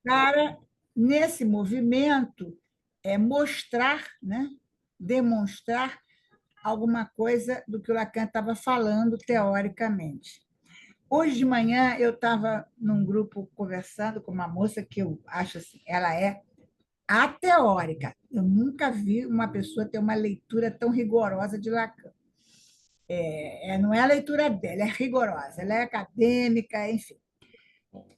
para, nesse movimento, mostrar, né? Demonstrar alguma coisa do que o Lacan estava falando teoricamente. Hoje de manhã eu estava num grupo conversando com uma moça que eu acho assim, ela é ateórica. Eu nunca vi uma pessoa ter uma leitura tão rigorosa de Lacan. Não é a leitura dela, é rigorosa, ela é acadêmica, enfim.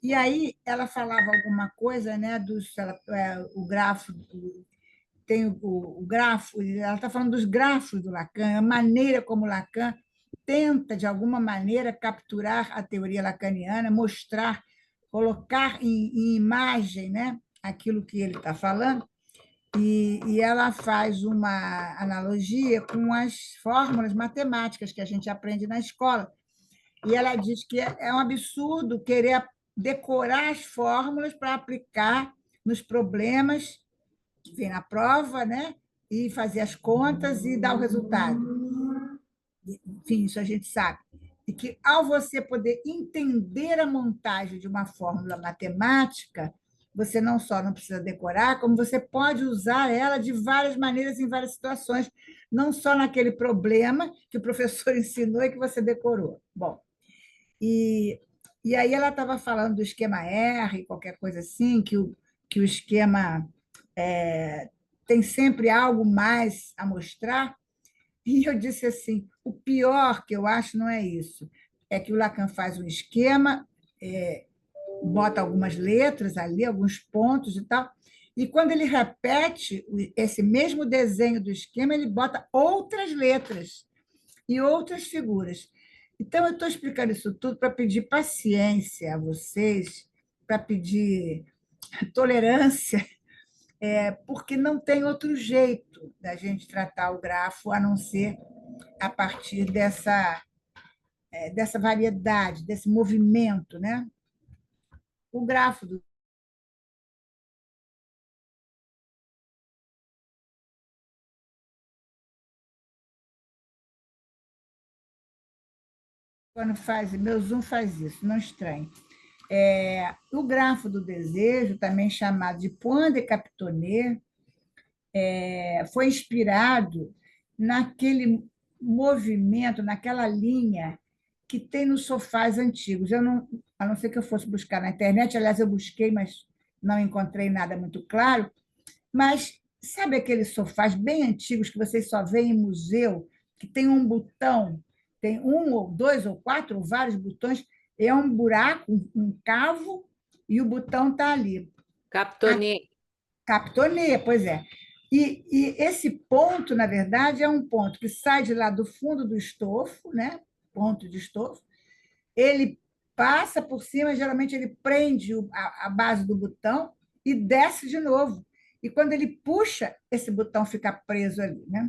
E aí ela falava alguma coisa, né, o grafo, tem o grafo, ela está falando dos grafos do Lacan, a maneira como Lacan tenta, de alguma maneira, capturar a teoria lacaniana, mostrar, colocar em imagem, né, aquilo que ele está falando, e ela faz uma analogia com as fórmulas matemáticas que a gente aprende na escola. E ela diz que é um absurdo querer decorar as fórmulas para aplicar nos problemas que vem na prova, né? E fazer as contas e dar o resultado. Enfim, isso a gente sabe. E que, ao você poder entender a montagem de uma fórmula matemática, você não só não precisa decorar, como você pode usar ela de várias maneiras, em várias situações, não só naquele problema que o professor ensinou e que você decorou. Bom, e, e aí ela estava falando do esquema R, qualquer coisa assim, que o esquema é, tem sempre algo mais a mostrar. E eu disse assim: o pior que eu acho não é isso, é que o Lacan faz um esquema, é, bota algumas letras ali, alguns pontos e tal, e quando ele repete esse mesmo desenho do esquema, ele bota outras letras e outras figuras. Então, eu estou explicando isso tudo para pedir paciência a vocês, para pedir tolerância, porque não tem outro jeito da gente tratar o grafo a não ser a partir dessa variedade, desse movimento, né? O grafo do quando faz, meu Zoom faz isso, não estranhe. O grafo do desejo, também chamado de point de Captonnet, foi inspirado naquele movimento, naquela linha que tem nos sofás antigos. Eu não, a não ser que eu fosse buscar na internet, aliás, eu busquei, mas não encontrei nada muito claro. Mas sabe aqueles sofás bem antigos que vocês só veem em museu, que tem um botão, tem um ou dois ou quatro ou vários botões, é um buraco, um cavo, e o botão está ali. Captonê. Captonê, pois é. E esse ponto, na verdade, é um ponto que sai de lá do fundo do estofo, né? Ponto de estofo. Ele passa por cima, geralmente ele prende a base do botão e desce de novo. E quando ele puxa, esse botão fica preso ali, né?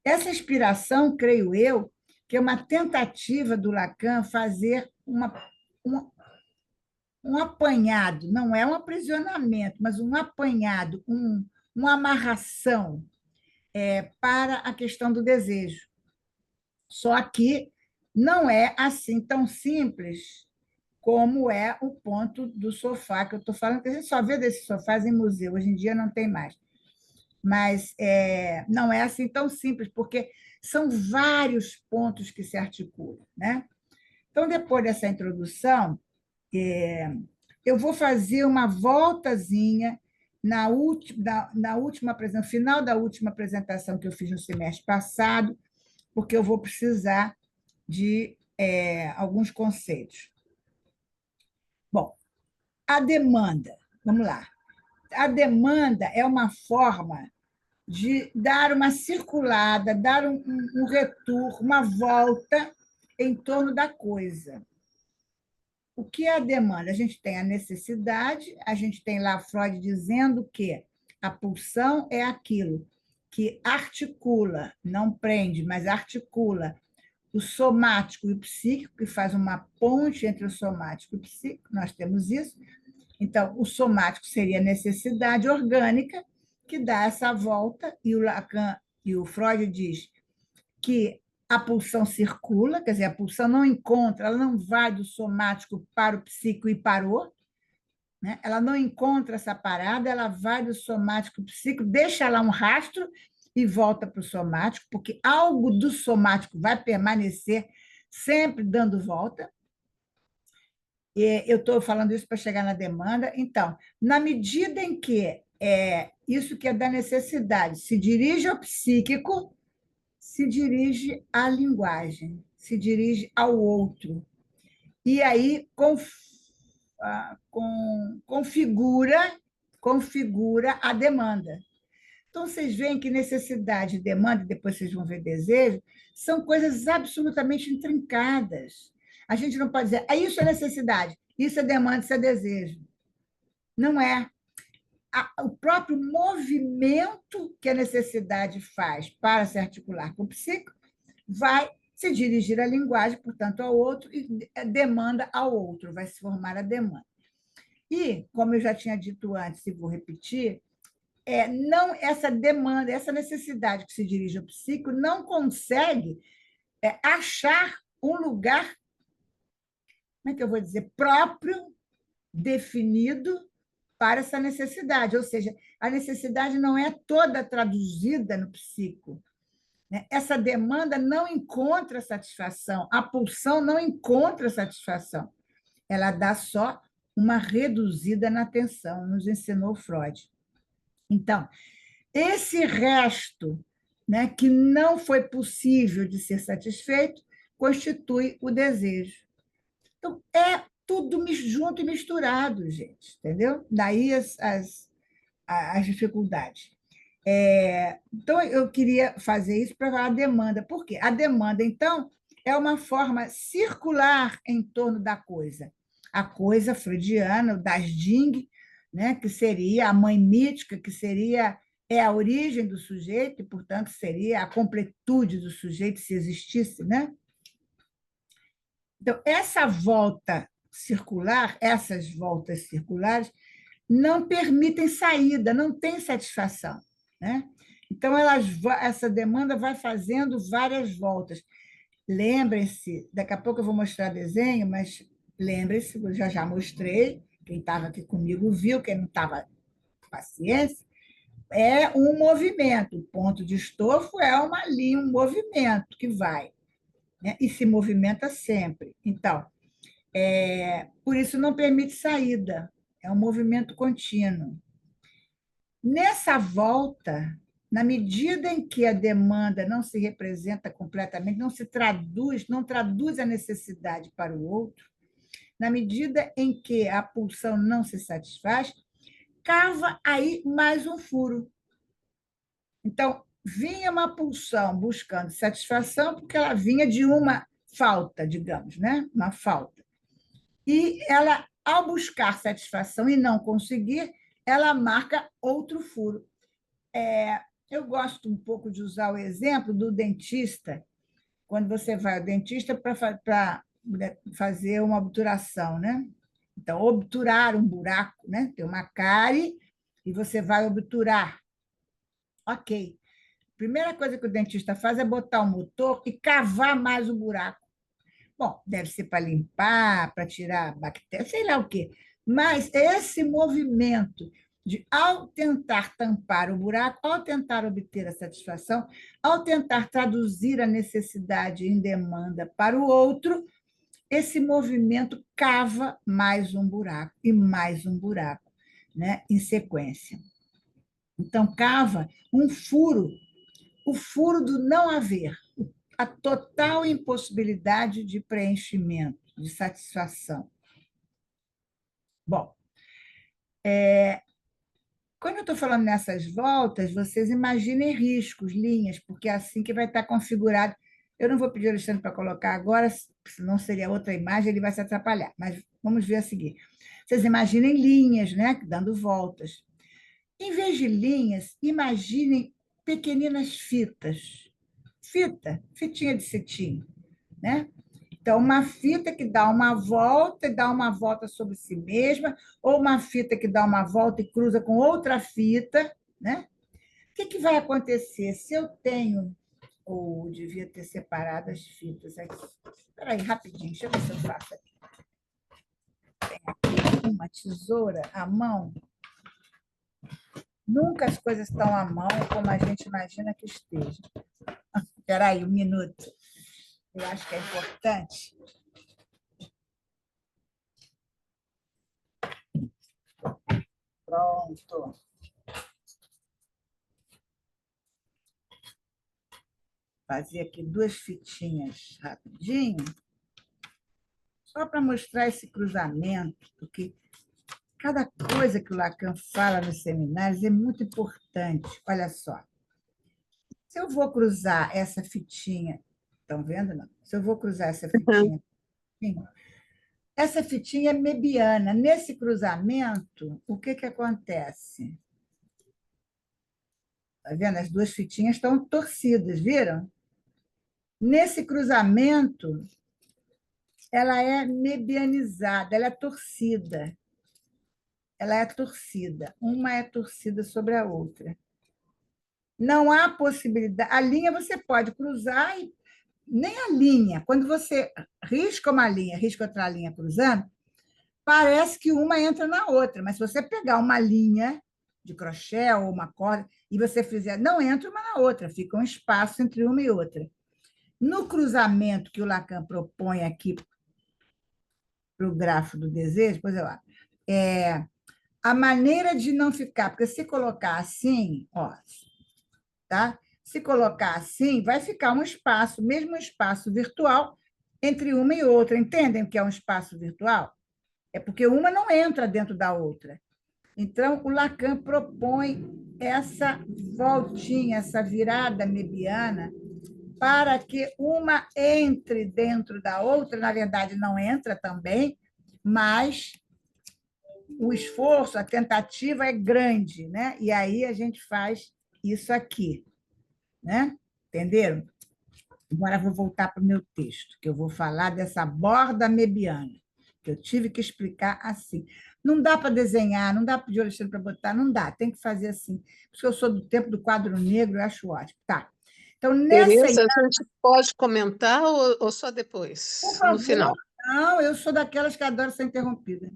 Essa inspiração, creio eu, que é uma tentativa do Lacan fazer uma, um apanhado, não é um aprisionamento, mas um apanhado, uma amarração para a questão do desejo. Só que não é assim tão simples como é o ponto do sofá que eu estou falando, que a gente só vê desses sofás em museu, hoje em dia não tem mais. Mas não é assim tão simples, porque são vários pontos que se articulam, né? Então, depois dessa introdução, eu vou fazer uma voltazinha na última apresentação, no final da última apresentação que eu fiz no semestre passado, porque eu vou precisar de alguns conceitos. Bom, a demanda, vamos lá. A demanda é uma forma de dar uma circulada, dar um retorno, uma volta em torno da coisa. O que é a demanda? A gente tem a necessidade, a gente tem lá Freud dizendo que a pulsão é aquilo que articula, não prende, mas articula o somático e o psíquico, que faz uma ponte entre o somático e o psíquico, nós temos isso. Então, o somático seria a necessidade orgânica, que dá essa volta, e o Lacan e o Freud diz que a pulsão circula, quer dizer, a pulsão não encontra, ela não vai do somático para o psíquico e parou, né? Ela não encontra essa parada, ela vai do somático para o psíquico, deixa lá um rastro e volta para o somático, porque algo do somático vai permanecer sempre dando volta. E eu estou falando isso para chegar na demanda. Então, na medida em que isso que é da necessidade se dirige ao psíquico, se dirige à linguagem, se dirige ao outro. E aí configura a demanda. Então, vocês veem que necessidade e demanda, e depois vocês vão ver desejo, são coisas absolutamente intrincadas. A gente não pode dizer, isso é necessidade, isso é demanda, isso é desejo. Não é. O próprio movimento que a necessidade faz para se articular com o psíquico vai se dirigir à linguagem, portanto, ao outro, e demanda ao outro, vai se formar a demanda. E, como eu já tinha dito antes, e vou repetir, não essa demanda, essa necessidade que se dirige ao psíquico não consegue achar um lugar, como é que eu vou dizer, próprio, definido para essa necessidade. Ou seja, a necessidade não é toda traduzida no psíquico. Essa demanda não encontra satisfação, a pulsão não encontra satisfação. Ela dá só uma reduzida na atenção, nos ensinou Freud. Então, esse resto, né, que não foi possível de ser satisfeito, constitui o desejo. Então, é tudo junto e misturado, gente, entendeu? Daí as dificuldades. Então, eu queria fazer isso para falar a demanda. Por quê? A demanda, então, é uma forma circular em torno da coisa. A coisa freudiana, o das Ding, né, que seria a mãe mítica, que seria a origem do sujeito, e, portanto, seria a completude do sujeito, se existisse, né? Então, essa volta circular, essas voltas circulares, não permitem saída, não tem satisfação, né? Então, essa demanda vai fazendo várias voltas. Lembrem-se, daqui a pouco eu vou mostrar desenho, mas lembrem-se, eu já mostrei, quem estava aqui comigo viu, quem não estava, paciência, é um movimento. O ponto de estofo é uma linha, um movimento que vai, né? E se movimenta sempre. Então, por isso não permite saída, é um movimento contínuo. Nessa volta, na medida em que a demanda não se representa completamente, não traduz a necessidade para o outro, na medida em que a pulsão não se satisfaz, cava aí mais um furo. Então, vinha uma pulsão buscando satisfação, porque ela vinha de uma falta, digamos, né? Uma falta. E ela, ao buscar satisfação e não conseguir, ela marca outro furo. Eu gosto um pouco de usar o exemplo do dentista, quando você vai ao dentista para fazer uma obturação, né? Então, obturar um buraco, né? Tem uma cárie e você vai obturar. Ok. Primeira coisa que o dentista faz é botar o motor e cavar mais o buraco. Bom, deve ser para limpar, para tirar bactéria, sei lá o quê. Mas esse movimento de, ao tentar tampar o buraco, ao tentar obter a satisfação, ao tentar traduzir a necessidade em demanda para o outro, esse movimento cava mais um buraco e mais um buraco, né, em sequência. Então, cava um furo, o furo do não haver, a total impossibilidade de preenchimento, de satisfação. Bom, quando eu estou falando nessas voltas, vocês imaginem riscos, linhas, porque é assim que vai estar configurado. Eu não vou pedir ao Alexandre para colocar agora, senão seria outra imagem, ele vai se atrapalhar, mas vamos ver a seguir. Vocês imaginem linhas, né, dando voltas. Em vez de linhas, imaginem pequeninas fitas. Fitinha de cetim, né? Então, uma fita que dá uma volta e dá uma volta sobre si mesma, ou uma fita que dá uma volta e cruza com outra fita, né? O que vai acontecer se eu tenho, ou devia ter separado as fitas aqui. Espera aí, rapidinho, deixa eu ver se eu faço aqui. uma tesoura à mão, nunca as coisas estão à mão como a gente imagina que esteja. Espera aí, um minuto. Eu acho que é importante. Pronto. Fazer aqui 2 fitinhas rapidinho, só para mostrar esse cruzamento, porque cada coisa que o Lacan fala nos seminários é muito importante. Olha só. Se eu vou cruzar essa fitinha, estão vendo? Não? Se eu vou cruzar essa fitinha, essa fitinha é mebiana. Nesse cruzamento, o que acontece? Está vendo? As 2 fitinhas estão torcidas, viram? Nesse cruzamento, ela é mebianizada, ela é torcida. Ela é torcida. Uma é torcida sobre a outra. Não há possibilidade. A linha você pode cruzar e nem a linha. Quando você risca uma linha, risca outra linha cruzando, parece que uma entra na outra. Mas se você pegar uma linha de crochê ou uma corda e você fizer, não entra uma na outra, fica um espaço entre uma e outra. No cruzamento que o Lacan propõe aqui para o grafo do desejo, pois a maneira de não ficar, porque se colocar assim, ó, tá? Se colocar assim, vai ficar um espaço, mesmo um espaço virtual, entre uma e outra. Entendem o que é um espaço virtual? É porque uma não entra dentro da outra. Então, o Lacan propõe essa voltinha, essa virada mebiana, para que uma entre dentro da outra. Na verdade, não entra também, mas o esforço, a tentativa é grande, né? E aí a gente faz isso aqui, né? Entenderam? Agora vou voltar para o meu texto, que eu vou falar dessa borda mebiana, que eu tive que explicar assim. Não dá para desenhar, não dá de Alexandre para botar, não dá, tem que fazer assim. Porque eu sou do tempo do quadro negro, eu acho ótimo. Tá. Então, nessa. Tereza, a gente pode comentar ou só Por depois, no favor, final? não, eu sou daquelas que adoram ser interrompida.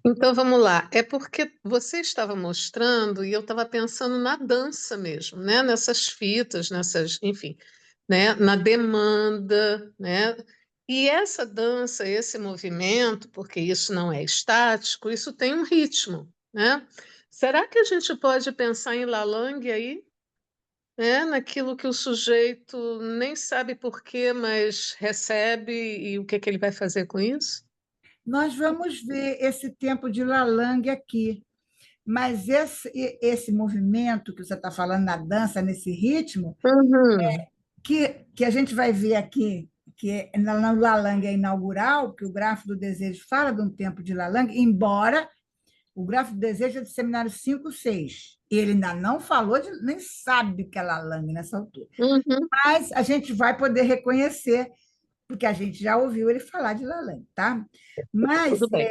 Então vamos lá. É porque você estava mostrando e eu estava pensando na dança mesmo, né? Nessas fitas, nessas, enfim, né? Na demanda, né? E essa dança, esse movimento, porque isso não é estático, isso tem um ritmo, né? Será que a gente pode pensar em Lalang aí, né? Naquilo que o sujeito nem sabe por quê, mas recebe e o que que ele vai fazer com isso? Nós vamos ver esse tempo de Lalang aqui. Mas esse movimento que você está falando na dança, nesse ritmo, Uhum. que a gente vai ver aqui, que no Lalang é inaugural, que o Grafo do Desejo fala de um tempo de Lalang, embora o Grafo do Desejo é do seminário 5-6. Ele ainda não falou, nem sabe o que é Lalang nessa altura. Uhum. Mas a gente vai poder reconhecer, porque a gente já ouviu ele falar de Lalang, tá? Mas Tudo bem.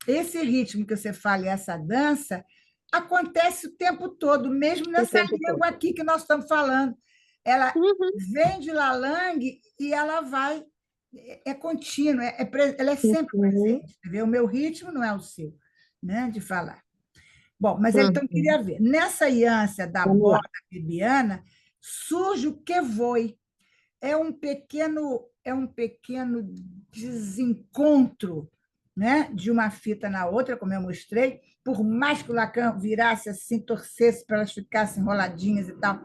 esse ritmo que você fala e essa dança acontece o tempo todo, mesmo O nessa tempo todo. língua aqui que nós estamos falando. Ela Uhum. vem de Lalang e ela vai, é contínua, ela é sempre Uhum. presente. Entendeu? O meu ritmo não é o seu, né, de falar. Bom, mas então eu Uhum. queria ver. Nessa iância da Vamos lá. borda bibiana, surge o que foi. É um pequeno desencontro, né, de uma fita na outra, como eu mostrei, por mais que o Lacan virasse assim, torcesse para elas ficassem enroladinhas e tal,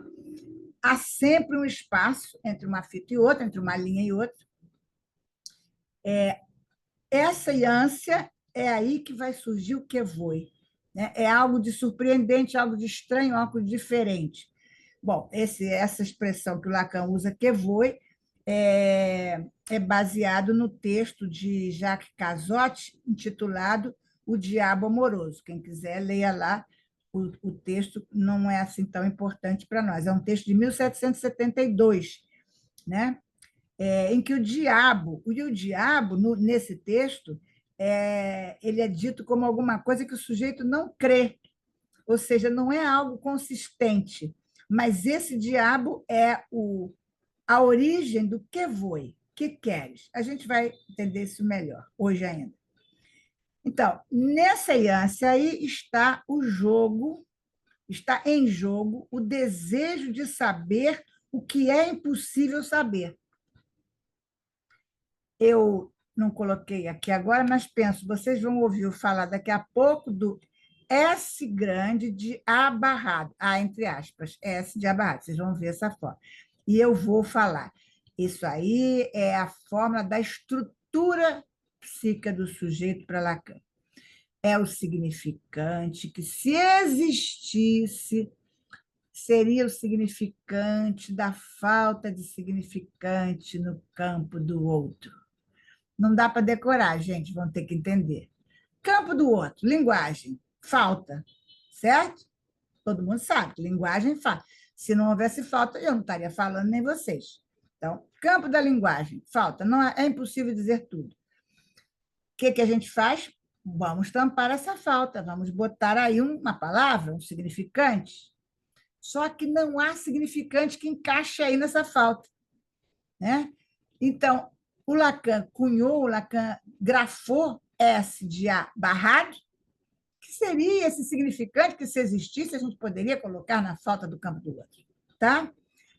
há sempre um espaço entre uma fita e outra, entre uma linha e outra. Essa ânsia é aí que vai surgir o que foi. Né? É algo de surpreendente, algo de estranho, algo de diferente. Bom, essa expressão que o Lacan usa, que foi, é baseado no texto de Jacques Cazotte, intitulado O Diabo Amoroso. Quem quiser, leia lá. O texto não é assim tão importante para nós. É um texto de 1772, né? Em que o diabo nesse texto, ele é dito como alguma coisa que o sujeito não crê, ou seja, não é algo consistente. Mas esse diabo é a origem do que foi, que queres. A gente vai entender isso melhor hoje ainda. Então, nessa aliança aí está o jogo, está em jogo o desejo de saber o que é impossível saber. Eu não coloquei aqui agora, mas penso, vocês vão ouvir falar daqui a pouco do S grande de A barrado, A entre aspas, S de A barrado, vocês vão ver essa forma. E eu vou falar. Isso aí é a fórmula da estrutura psíquica do sujeito para Lacan. É o significante que, se existisse, seria o significante da falta de significante no campo do outro. Não dá para decorar, gente, vão ter que entender. Campo do outro, linguagem, falta, certo? Todo mundo sabe, linguagem falta. Se não houvesse falta, eu não estaria falando nem vocês. Então, campo da linguagem, falta. Não é impossível dizer tudo. O que a gente faz? Vamos tampar essa falta, vamos botar aí uma palavra, um significante. Só que não há significante que encaixe aí nessa falta, né? Então, o Lacan cunhou, o Lacan grafou S de A barrado, que seria esse significante que, se existisse, a gente poderia colocar na falta do campo do outro, tá?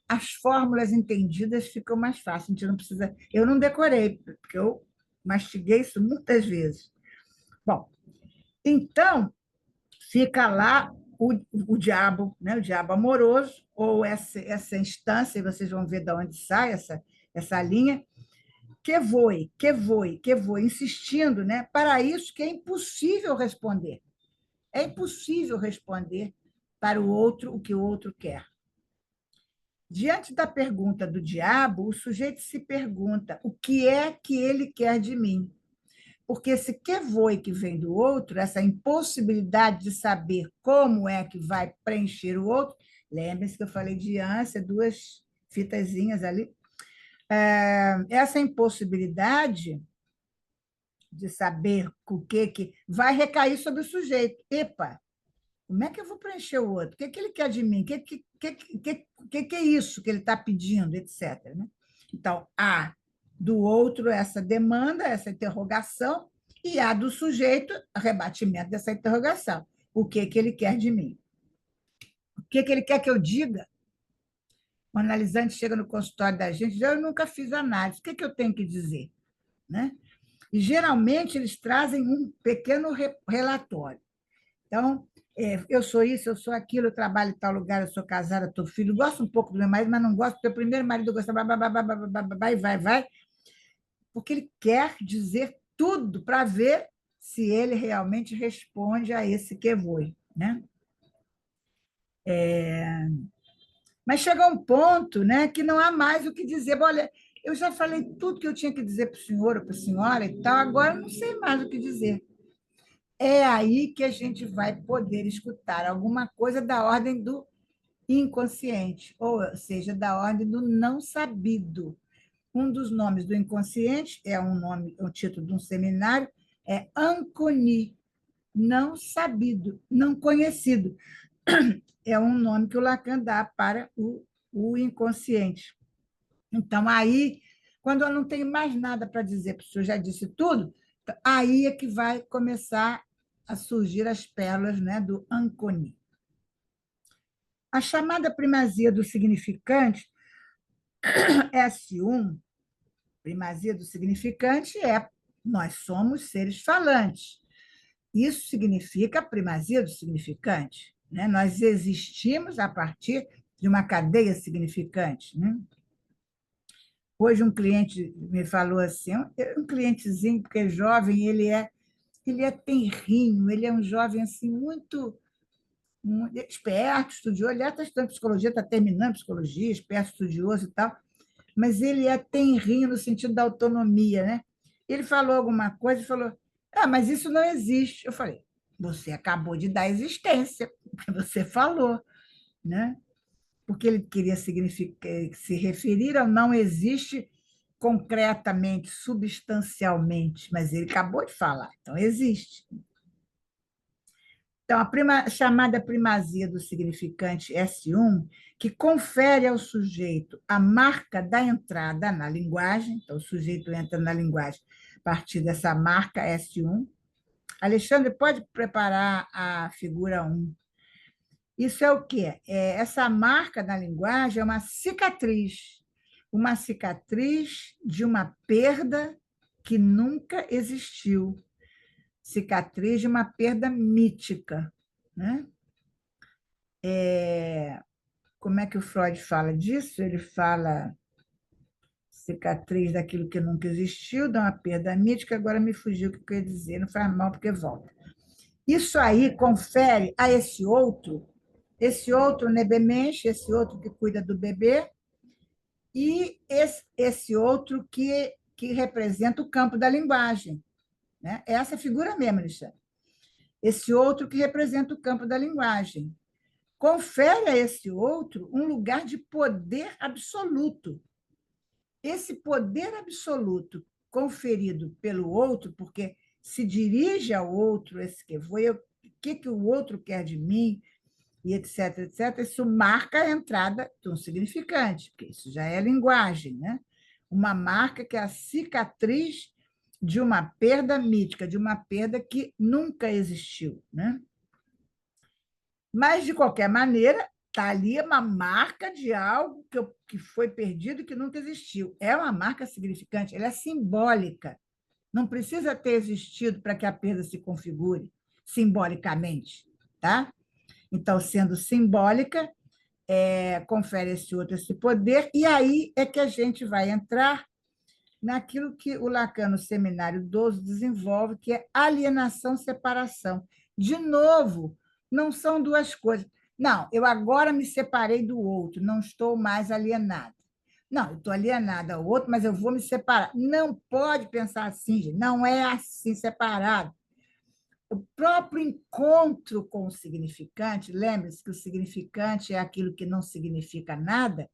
As fórmulas entendidas ficam mais fáceis, a gente não precisa... Eu não decorei, porque eu mastiguei isso muitas vezes. Bom, então, fica lá o diabo, né? O diabo amoroso, ou essa instância, e vocês vão ver de onde sai essa linha, que voe, insistindo, né? Para isso que é impossível responder. É impossível responder para o outro o que o outro quer. Diante da pergunta do diabo, o sujeito se pergunta o que é que ele quer de mim. Porque esse que voe que vem do outro, essa impossibilidade de saber como é que vai preencher o outro, lembre-se que eu falei de ânsia, duas fitazinhas ali, essa impossibilidade de saber o que vai recair sobre o sujeito. Epa, como é que eu vou preencher o outro? O que ele quer de mim? O que é isso que ele está pedindo, etc. Né? Então, há do outro essa demanda, essa interrogação, e há do sujeito rebatimento dessa interrogação. O que ele quer de mim? O que ele quer que eu diga? O analisante chega no consultório da gente e diz: eu nunca fiz análise, o que eu tenho que dizer? Né? E, geralmente, eles trazem um pequeno relatório. Então, eu sou isso, eu sou aquilo, eu trabalho em tal lugar, eu sou casada, estou filho, gosto um pouco do meu marido, mas não gosto, porque o primeiro marido gostava, vai, porque ele quer dizer tudo para ver se ele realmente responde a esse que foi, né? Mas chega um ponto, né, que não há mais o que dizer. Olha, eu já falei tudo que eu tinha que dizer para o senhor ou para a senhora e tal, agora eu não sei mais o que dizer. É aí que a gente vai poder escutar alguma coisa da ordem do inconsciente, ou seja, da ordem do não sabido. Um dos nomes do inconsciente é o título de um seminário, é Anconi, não sabido, não conhecido. É um nome que o Lacan dá para o inconsciente. Então, aí, quando eu não tenho mais nada para dizer, porque o senhor já disse tudo, aí é que vai começar a surgir as pérolas, né, do Anconi. A chamada primazia do significante, S1, primazia do significante, é nós somos seres falantes. Isso significa a primazia do significante. Né? Nós existimos a partir de uma cadeia significante. Né? Hoje um cliente me falou assim, um clientezinho, porque é jovem, ele é tenrinho, ele é um jovem assim muito esperto, estudioso, ele está estudando psicologia, está terminando psicologia, esperto, estudioso e tal, mas ele é tenrinho no sentido da autonomia, né? Ele falou alguma coisa e falou: mas isso não existe. Eu falei: você acabou de dar existência, porque você falou, né? Porque ele queria se referir ao não existe concretamente, substancialmente, mas ele acabou de falar, então existe. Então, chamada primazia do significante S1, que confere ao sujeito a marca da entrada na linguagem, então o sujeito entra na linguagem a partir dessa marca S1, Alexandre, pode preparar a figura 1. Isso é o quê? Essa marca na linguagem é uma cicatriz de uma perda que nunca existiu, cicatriz de uma perda mítica, né? Como é que o Freud fala disso? Ele fala cicatriz daquilo que nunca existiu, dá uma perda mítica, agora me fugiu o que eu ia dizer, não faz mal porque volta. Isso aí confere a esse outro nebemenche, esse outro que cuida do bebê, e esse outro que representa o campo da linguagem. Né? É essa figura mesmo, Alexandre. Esse outro que representa o campo da linguagem. Confere a esse outro um lugar de poder absoluto. Esse poder absoluto conferido pelo outro, porque se dirige ao outro, esse que foi, o que o outro quer de mim, e etc, etc, isso marca a entrada de um significante, porque isso já é linguagem, né? Uma marca que é a cicatriz de uma perda mítica, de uma perda que nunca existiu, né? Mas, de qualquer maneira, está ali uma marca de algo que foi perdido e que nunca existiu. É uma marca significante, ela é simbólica. Não precisa ter existido para que a perda se configure simbolicamente, tá? Então, sendo simbólica, confere esse outro esse poder, e aí é que a gente vai entrar naquilo que o Lacan, no Seminário 12, desenvolve, que é alienação-separação. De novo, não são duas coisas. Não, eu agora me separei do outro, não estou mais alienada. Não, eu estou alienada ao outro, mas eu vou me separar. Não pode pensar assim, gente. Não é assim separado. O próprio encontro com o significante, lembre-se que o significante é aquilo que não significa nada,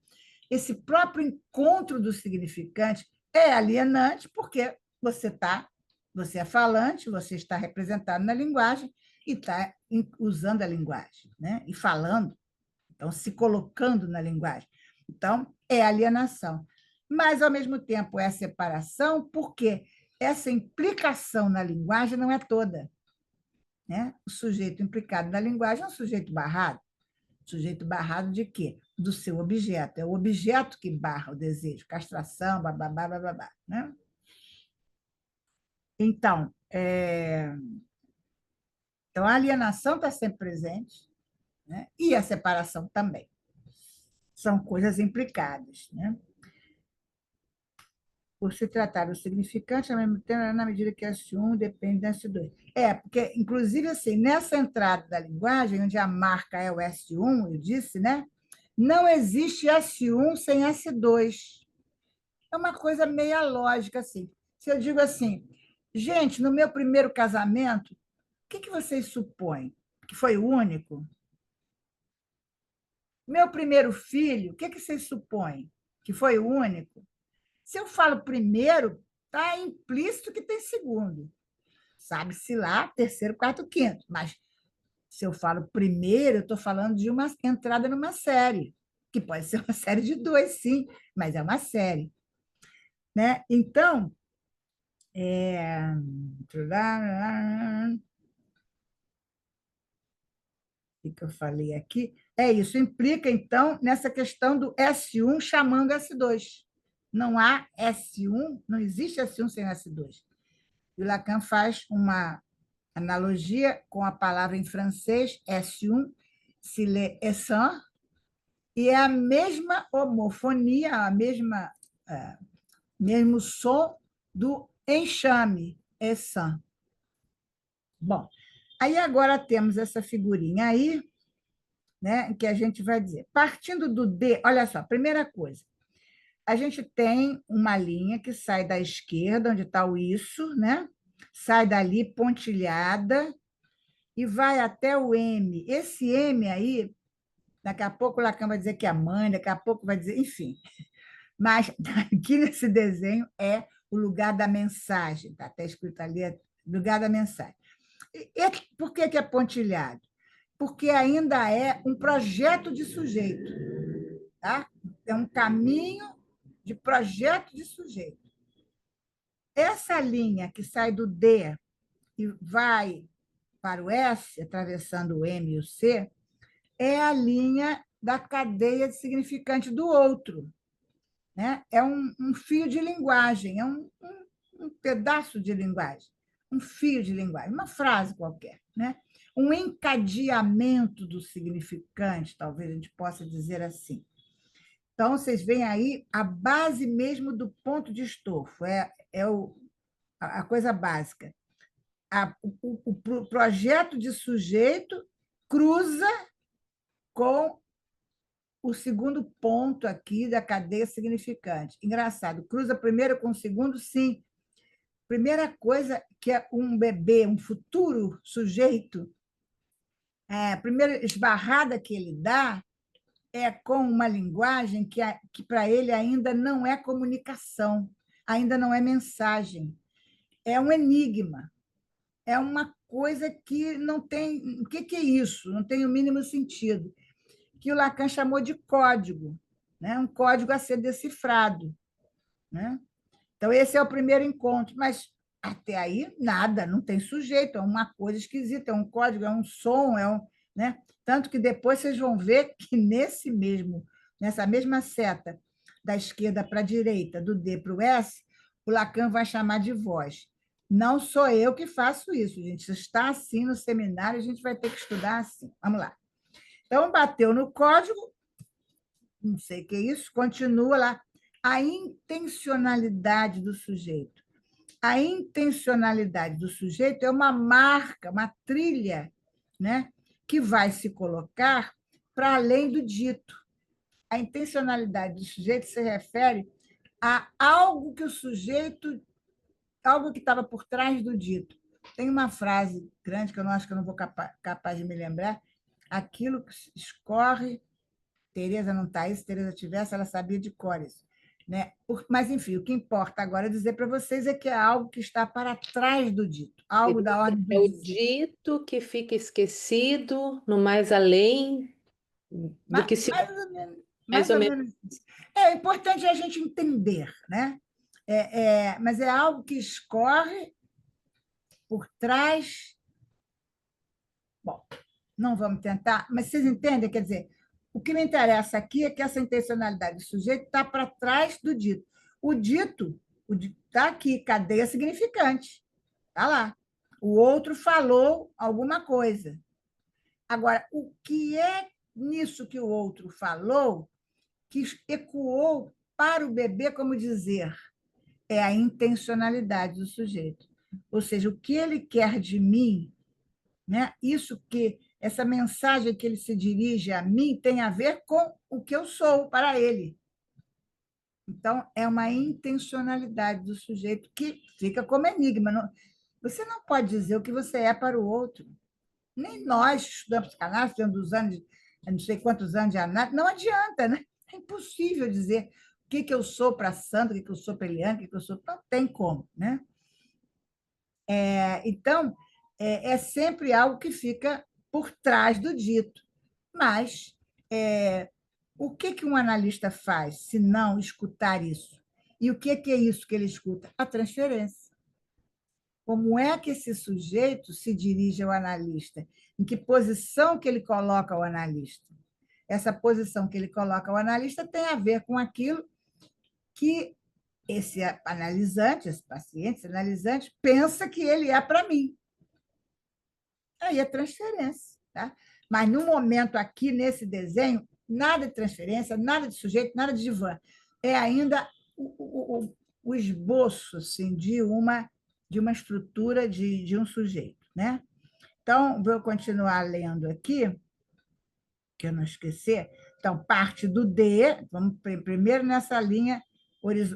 esse próprio encontro do significante é alienante, porque você é falante, você está representado na linguagem e está usando a linguagem, né? E falando, então se colocando na linguagem. Então, é alienação. Mas, ao mesmo tempo, é separação, porque essa implicação na linguagem não é toda. Né? O sujeito implicado na linguagem é um sujeito barrado. Sujeito barrado de quê? Do seu objeto. É o objeto que barra o desejo, castração, bababá, bababá. Né? Então, então, a alienação está sempre presente, né? E a separação também. São coisas implicadas. Né? Por se tratar do significante, ao mesmo tempo, na medida que S1 depende da S2. Porque, inclusive, assim, nessa entrada da linguagem, onde a marca é o S1, eu disse, né? Não existe S1 sem S2. É uma coisa meia lógica, assim. Se eu digo assim, gente, no meu primeiro casamento, o que vocês supõem? Que foi o único? Meu primeiro filho, o que vocês supõem? Que foi o único? Se eu falo primeiro, está implícito que tem segundo. Sabe-se lá, terceiro, quarto, quinto. Mas se eu falo primeiro, eu estou falando de uma entrada numa série, que pode ser uma série de dois, sim, mas é uma série. Né? Então, o que eu falei aqui? É isso, implica, então, nessa questão do S1 chamando S2. Não há S1, não existe S1 sem S2. E o Lacan faz uma analogia com a palavra em francês, S1, se lê essence, e é a mesma homofonia, mesmo som do enxame, essence. Bom, aí agora temos essa figurinha aí, né, que a gente vai dizer. Partindo do D, olha só, primeira coisa, a gente tem uma linha que sai da esquerda, onde está o isso, né? Sai dali pontilhada e vai até o M. Esse M aí, daqui a pouco o Lacan vai dizer que é a mãe, daqui a pouco vai dizer, enfim. Mas aqui nesse desenho é o lugar da mensagem, está até escrito ali, é lugar da mensagem. E por que é pontilhado? Porque ainda é um projeto de sujeito. Tá? É um caminho de projeto de sujeito. Essa linha que sai do D e vai para o S, atravessando o M e o C, é a linha da cadeia de significante do outro. Né? É um fio de linguagem, é um pedaço de linguagem, um fio de linguagem, uma frase qualquer. Né? Um encadeamento do significante, talvez a gente possa dizer assim. Então, vocês veem aí a base mesmo do ponto de estofo, a coisa básica. O projeto de sujeito cruza com o segundo ponto aqui da cadeia significante. Engraçado, cruza primeiro com o segundo, sim. Primeira coisa que é um bebê, um futuro sujeito, a primeira esbarrada que ele dá é com uma linguagem que para ele ainda não é comunicação, ainda não é mensagem, é um enigma, é uma coisa que não tem. O que é isso? Não tem o mínimo sentido. Que o Lacan chamou de código, né? Um código a ser decifrado. Né? Então, esse é o primeiro encontro, mas até aí nada, não tem sujeito, é uma coisa esquisita, é um código, é um som, né? Tanto que depois vocês vão ver que nessa mesma seta da esquerda para a direita, do D para o S, o Lacan vai chamar de voz. Não sou eu que faço isso, gente. Isso está assim no seminário, a gente vai ter que estudar assim. Vamos lá. Então, bateu no código, não sei o que é isso, continua lá. A intencionalidade do sujeito. A intencionalidade do sujeito é uma marca, uma trilha, né, que vai se colocar para além do dito. A intencionalidade do sujeito se refere a algo que o sujeito, algo que estava por trás do dito. Tem uma frase grande que eu não acho que eu não vou capaz de me lembrar. Aquilo que escorre. Tereza não está aí, se Tereza tivesse, ela sabia de cor isso. Né? Mas, enfim, o que importa agora dizer para vocês é que é algo que está para trás do dito, algo da ordem É do o dizer. dito que fica esquecido no mais além do que se. Mais ou menos, Mais mais ou ou menos. menos isso. É importante a gente entender, né? Mas é algo que escorre por trás. Bom, não vamos tentar, mas vocês entendem? Quer dizer, o que me interessa aqui é que essa intencionalidade do sujeito está para trás do dito. O dito está aqui, cadeia significante, está lá. O outro falou alguma coisa. Agora, o que é nisso que o outro falou que ecoou para o bebê como dizer? É a intencionalidade do sujeito. Ou seja, o que ele quer de mim, né? Isso que essa mensagem que ele se dirige a mim tem a ver com o que eu sou para ele. Então, é uma intencionalidade do sujeito que fica como enigma. Você não pode dizer o que você é para o outro. Nem nós, estudamos psicanálise, tendo os anos, não sei quantos anos de análise, não adianta, né? É impossível dizer o que eu sou para Sandra, o que eu sou para Eliane, o que eu sou. Não tem como, né? Então, é sempre algo que fica por trás do dito. Mas o que um analista faz se não escutar isso? E o que é isso que ele escuta? A transferência. Como é que esse sujeito se dirige ao analista? Em que posição que ele coloca o analista? Essa posição que ele coloca o analista tem a ver com aquilo que esse analisante, esse paciente, esse analisante, pensa que ele é para mim. Aí é transferência. Tá? Mas, no momento aqui, nesse desenho, nada de transferência, nada de sujeito, nada de divã. É ainda o esboço assim, de uma estrutura de um sujeito. Né? Então, vou continuar lendo aqui, que eu não esquecer. Então, parte do D, vamos primeiro nessa linha,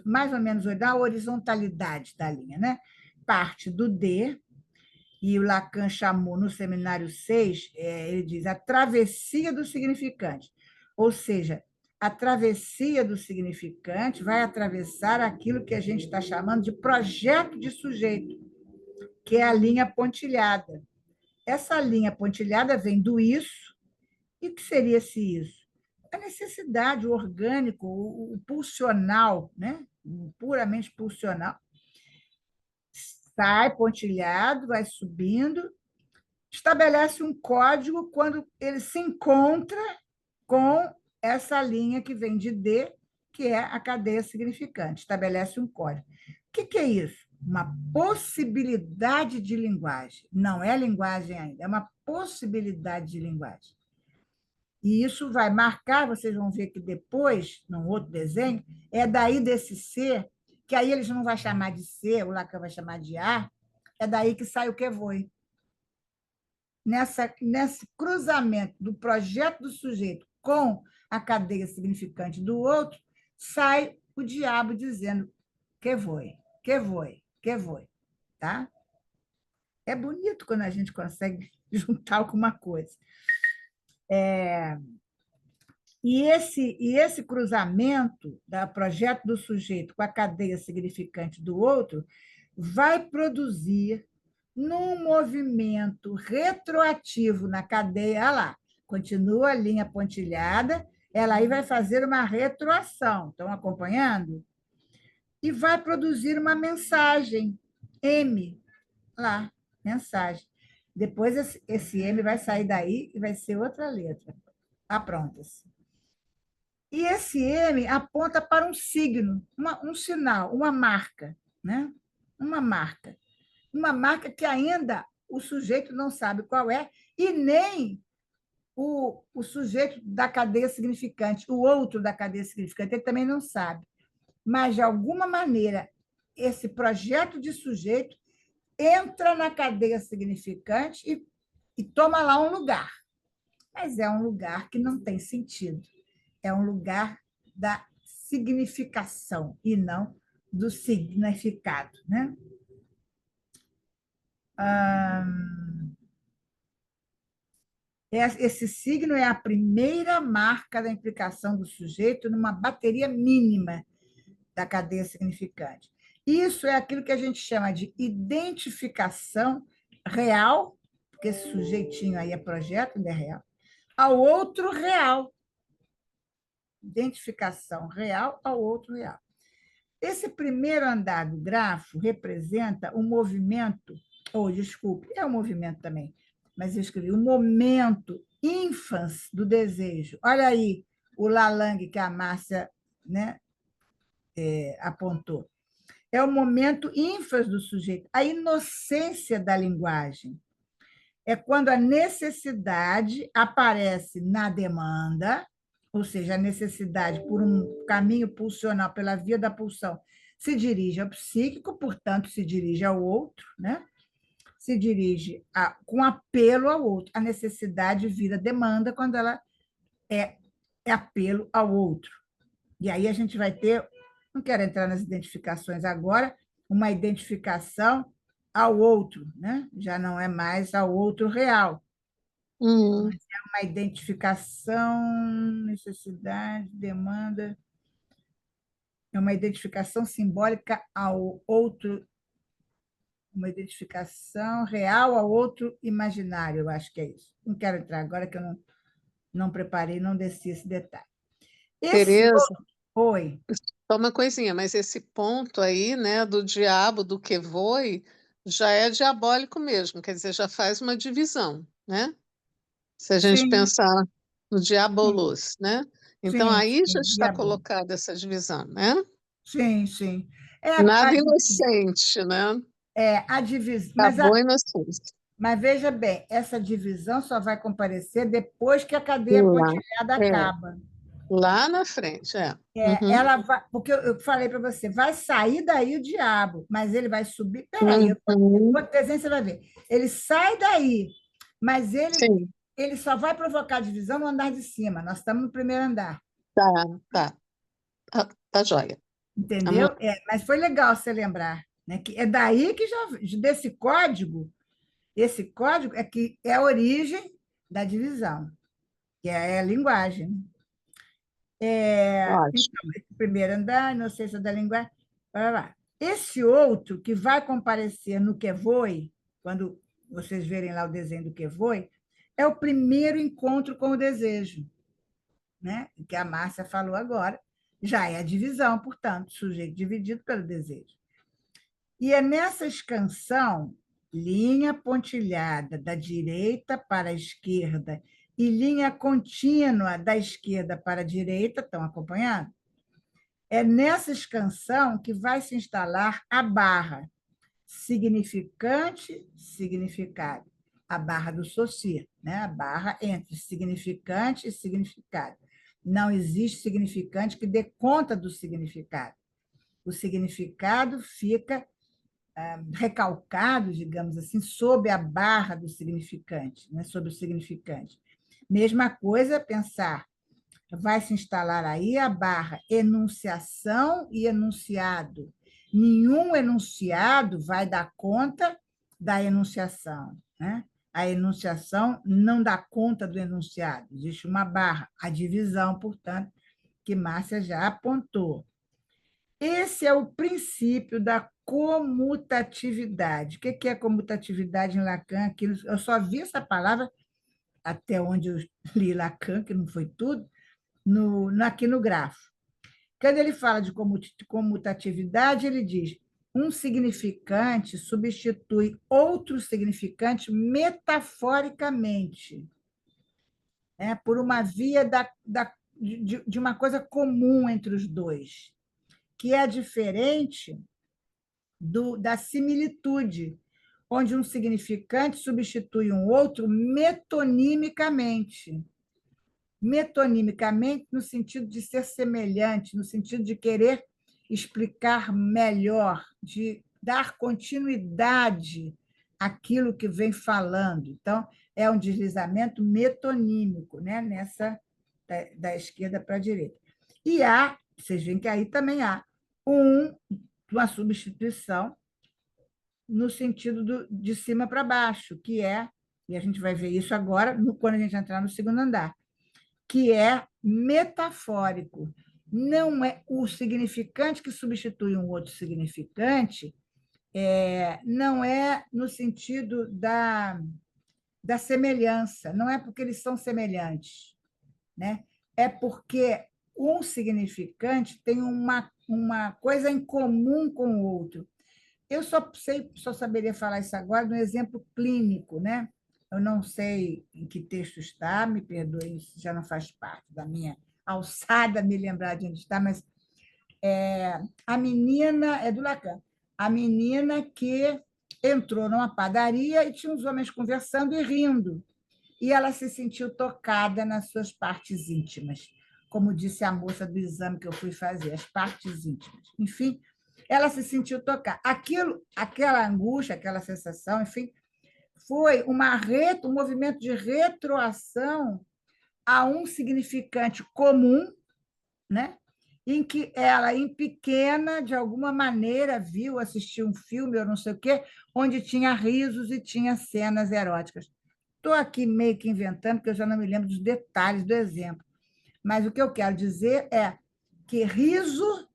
mais ou menos da horizontalidade da linha. Né? Parte do D, e o Lacan chamou no seminário 6, ele diz a travessia do significante. Ou seja, a travessia do significante vai atravessar aquilo que a gente está chamando de projeto de sujeito, que é a linha pontilhada. Essa linha pontilhada vem do isso. E o que seria esse isso? A necessidade, o orgânico, o pulsional, né? O puramente pulsional, sai pontilhado, vai subindo, estabelece um código quando ele se encontra com essa linha que vem de D, que é a cadeia significante, estabelece um código. O que é isso? Uma possibilidade de linguagem. Não é linguagem ainda, é uma possibilidade de linguagem. E isso vai marcar, vocês vão ver que depois, num outro desenho, é daí desse C, que aí eles não vão chamar de C, o Lacan vai chamar de A, é daí que sai o que foi. Nesse cruzamento do projeto do sujeito com a cadeia significante do outro, sai o diabo dizendo que foi, que foi, que foi. Tá? É bonito quando a gente consegue juntar alguma coisa. E esse cruzamento do projeto do sujeito com a cadeia significante do outro vai produzir, num movimento retroativo na cadeia, olha lá, continua a linha pontilhada, ela aí vai fazer uma retroação, estão acompanhando? E vai produzir uma mensagem, M, lá, mensagem. Depois esse M vai sair daí e vai ser outra letra. Apronta-se. E esse M aponta para um signo, um sinal, uma marca, né? Uma marca. Uma marca que ainda o sujeito não sabe qual é, e nem o sujeito da cadeia significante, o outro da cadeia significante, ele também não sabe. Mas, de alguma maneira, esse projeto de sujeito entra na cadeia significante e toma lá um lugar. Mas é um lugar que não tem sentido. É um lugar da significação e não do significado, né? Esse signo é a primeira marca da implicação do sujeito numa bateria mínima da cadeia significante. Isso é aquilo que a gente chama de identificação real, porque esse sujeitinho aí é projeto, ele é real, ao outro real. Identificação real ao outro real. Esse primeiro andar do grafo representa o movimento, ou desculpe, é um movimento também, mas eu escrevi o momento ínfans do desejo. Olha aí o Lalang que a Márcia, né, apontou. É o momento ínfans do sujeito, a inocência da linguagem. É quando a necessidade aparece na demanda, ou seja, a necessidade por um caminho pulsional, pela via da pulsão, se dirige ao psíquico, portanto, se dirige ao outro, né? Se dirige com apelo ao outro. A necessidade vira demanda quando ela é apelo ao outro. E aí a gente vai ter, não quero entrar nas identificações agora, uma identificação ao outro, né? Já não é mais ao outro real. Mas é uma identificação, necessidade, demanda, é uma identificação simbólica ao outro, uma identificação real ao outro imaginário, eu acho que é isso. Não quero entrar agora, que eu não preparei, não desci esse detalhe. Tereza, Oi. só uma coisinha, mas esse ponto aí, né, do diabo, do que foi, já é diabólico mesmo, quer dizer, já faz uma divisão, né? Se a gente Sim, pensar no sim, diabolos, né? Então sim, aí já sim, está diabo. colocada essa divisão, né? Sim, sim. Nada inocente, né? A divisão, Acabou a inocência. mas veja bem, essa divisão só vai comparecer depois que a cadeia Lá, pontilhada é, acaba. lá na frente, é. Uhum, Ela vai, porque eu falei para você, vai sair daí o diabo, mas ele vai subir. Peraí, uhum, outro desenho você vai ver. Ele sai daí, mas sim, ele só vai provocar divisão no andar de cima. Nós estamos no primeiro andar, tá, tá, tá joia. Vamos entendeu? Mas foi legal você lembrar, né? Que é daí que já desse código, esse código é que é a origem da divisão, que é a linguagem. ótimo. Então, esse primeiro andar, inocência da linguagem, blá, blá, blá. Esse outro que vai comparecer no que foi, quando vocês verem lá o desenho do que foi, é o primeiro encontro com o desejo, né? Que a Márcia falou agora. Já é a divisão, portanto, sujeito dividido pelo desejo. E é nessa escansão, linha pontilhada da direita para a esquerda e linha contínua da esquerda para a direita, estão acompanhando? É nessa escansão que vai se instalar a barra significante, significado. A barra do Saussure, né? A barra entre significante e significado. Não existe significante que dê conta do significado. O significado fica recalcado, digamos assim, sob a barra do significante, né? Sobre o significante. Mesma coisa, pensar, vai se instalar aí a barra enunciação e enunciado. Nenhum enunciado vai dar conta da enunciação, né? A enunciação não dá conta do enunciado. Existe uma barra, a divisão, portanto, que Márcia já apontou. Esse é o princípio da comutatividade. O que é comutatividade em Lacan? Eu só vi essa palavra, até onde eu li Lacan, que não foi tudo, aqui no grafo. Quando ele fala de comutatividade, ele diz: um significante substitui outro significante metaforicamente, né, por uma via de uma coisa comum entre os dois, que é diferente da similitude, onde um significante substitui um outro metonimicamente. Metonimicamente, no sentido de ser semelhante, no sentido de querer explicar melhor, de dar continuidade àquilo que vem falando. Então, é um deslizamento metonímico, né? Nessa da esquerda para a direita. E vocês veem que aí também há uma substituição no sentido de cima para baixo, que é, e a gente vai ver isso agora, quando a gente entrar no segundo andar, que é metafórico. Não é o significante que substitui um outro significante, não é no sentido da semelhança, não é porque eles são semelhantes, né? É porque um significante tem uma coisa em comum com o outro. Eu só saberia falar isso agora no exemplo clínico, né? Eu não sei em que texto está, me perdoe, isso já não faz parte da minha alçada me lembrar de onde está, mas a menina é do Lacan. A menina que entrou numa padaria e tinha uns homens conversando e rindo. E ela se sentiu tocada nas suas partes íntimas, como disse a moça do exame que eu fui fazer, as partes íntimas. Enfim, ela se sentiu tocada. Aquela angústia, aquela sensação, enfim, foi um movimento de retroação a um significante comum, né? Em que ela, em pequena, de alguma maneira, viu, assistiu um filme, ou não sei o quê, onde tinha risos e tinha cenas eróticas. Estou aqui meio que inventando, porque eu já não me lembro dos detalhes do exemplo. Mas o que eu quero dizer é que riso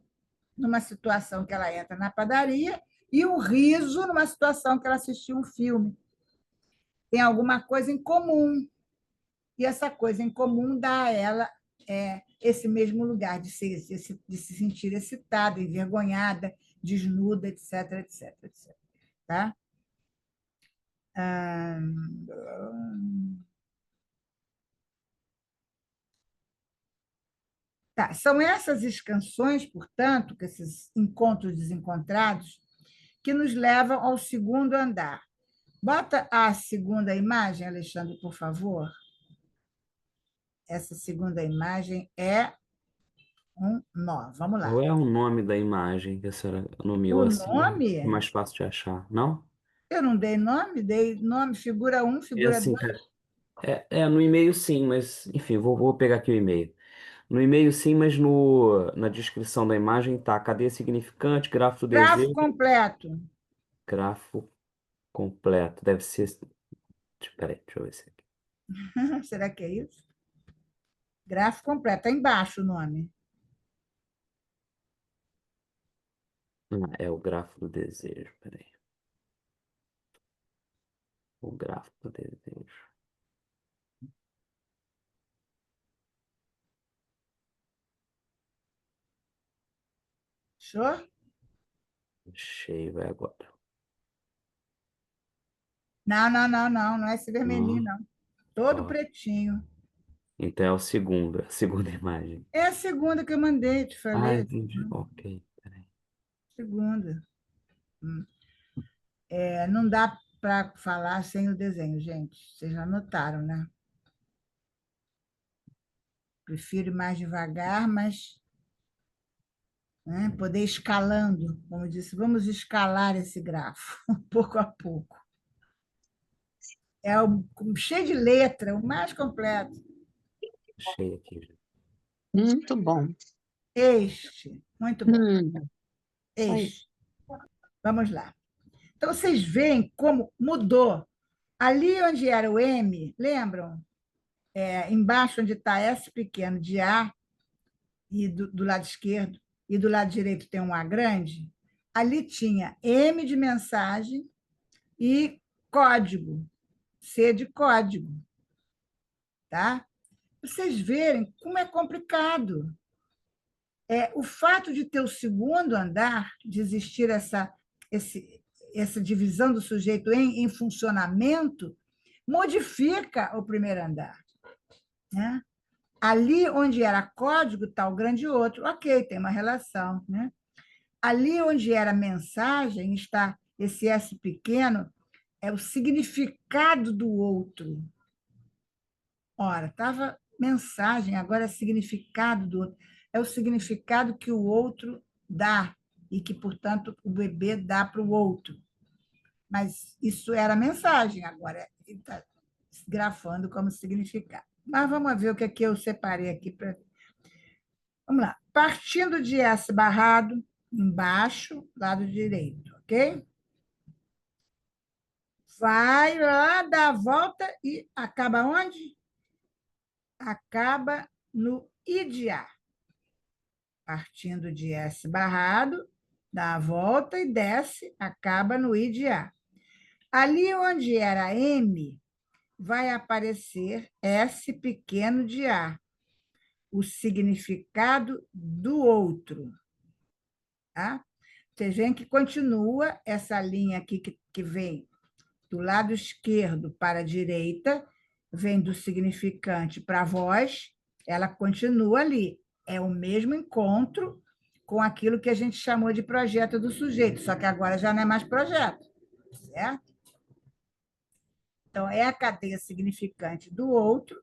numa situação que ela entra na padaria e o riso numa situação que ela assistiu um filme. Tem alguma coisa em comum. E essa coisa em comum dá a ela esse mesmo lugar de se sentir excitada, envergonhada, desnuda, etc, etc, etc. Tá? Tá, são essas escansões, portanto, que esses encontros desencontrados, que nos levam ao segundo andar. Bota a segunda imagem, Alexandre, por favor. Essa segunda imagem é um nó. Vamos Qual lá. é o nome da imagem que a senhora nomeou O assim? É nome, mais fácil de achar, não? eu não dei nome, figura 1, É figura assim, 2. cara. No e-mail sim, mas enfim, vou pegar aqui o e-mail. No e-mail sim, mas na descrição da imagem tá cadeia significante, grafo do Grafo desejo, completo. grafo completo. Deve ser. Peraí, deixa eu ver se aqui. Será que é isso? Grafo completo. Está embaixo o nome. Ah, é o grafo do desejo, peraí. O grafo do desejo. Show? Cheio, vai agora. Não é esse vermelhinho, Não. não. Todo Ó, pretinho. então é o segundo, a segunda imagem. É a segunda que eu mandei, te Ah, falei. entendi. Ok, peraí. Segunda. Não dá para falar sem o desenho, gente. Vocês já notaram, né? Prefiro ir mais devagar, mas né, poder ir escalando, como eu disse, vamos escalar esse grafo, pouco a pouco. Cheio de letra, o mais completo. Cheio aqui já. Muito bom. Muito bom. Isso aí. Vamos lá. Então, vocês veem como mudou. Ali onde era o M, lembram? Embaixo onde está S pequeno de A, e do lado esquerdo, e do lado direito tem um A grande, ali tinha M de mensagem e código, C de código. Tá? Vocês verem como é complicado. O fato de ter o segundo andar, de existir essa divisão do sujeito em funcionamento, modifica o primeiro andar. Né? Ali onde era código, está o grande outro. Ok, tem uma relação. Né? Ali onde era mensagem, está esse S pequeno, é o significado do outro. Ora, estava mensagem, agora é significado do outro. É o significado que o outro dá e que, portanto, o bebê dá para o outro. Mas isso era mensagem, agora ele está grafando como significado. Mas vamos ver o que é que eu separei aqui para. Vamos lá. Partindo de S barrado, embaixo, lado direito, ok? Vai lá, dá a volta e acaba onde? Acaba no I de A. Partindo de S barrado, dá a volta e desce, acaba no I de A. Ali onde era M, vai aparecer S pequeno de A, o significado do outro. Tá? Vocês veem que continua essa linha aqui que vem do lado esquerdo para a direita, vem do significante para a voz, ela continua ali. É o mesmo encontro com aquilo que a gente chamou de projeto do sujeito, só que agora já não é mais projeto, certo? Então, é a cadeia significante do outro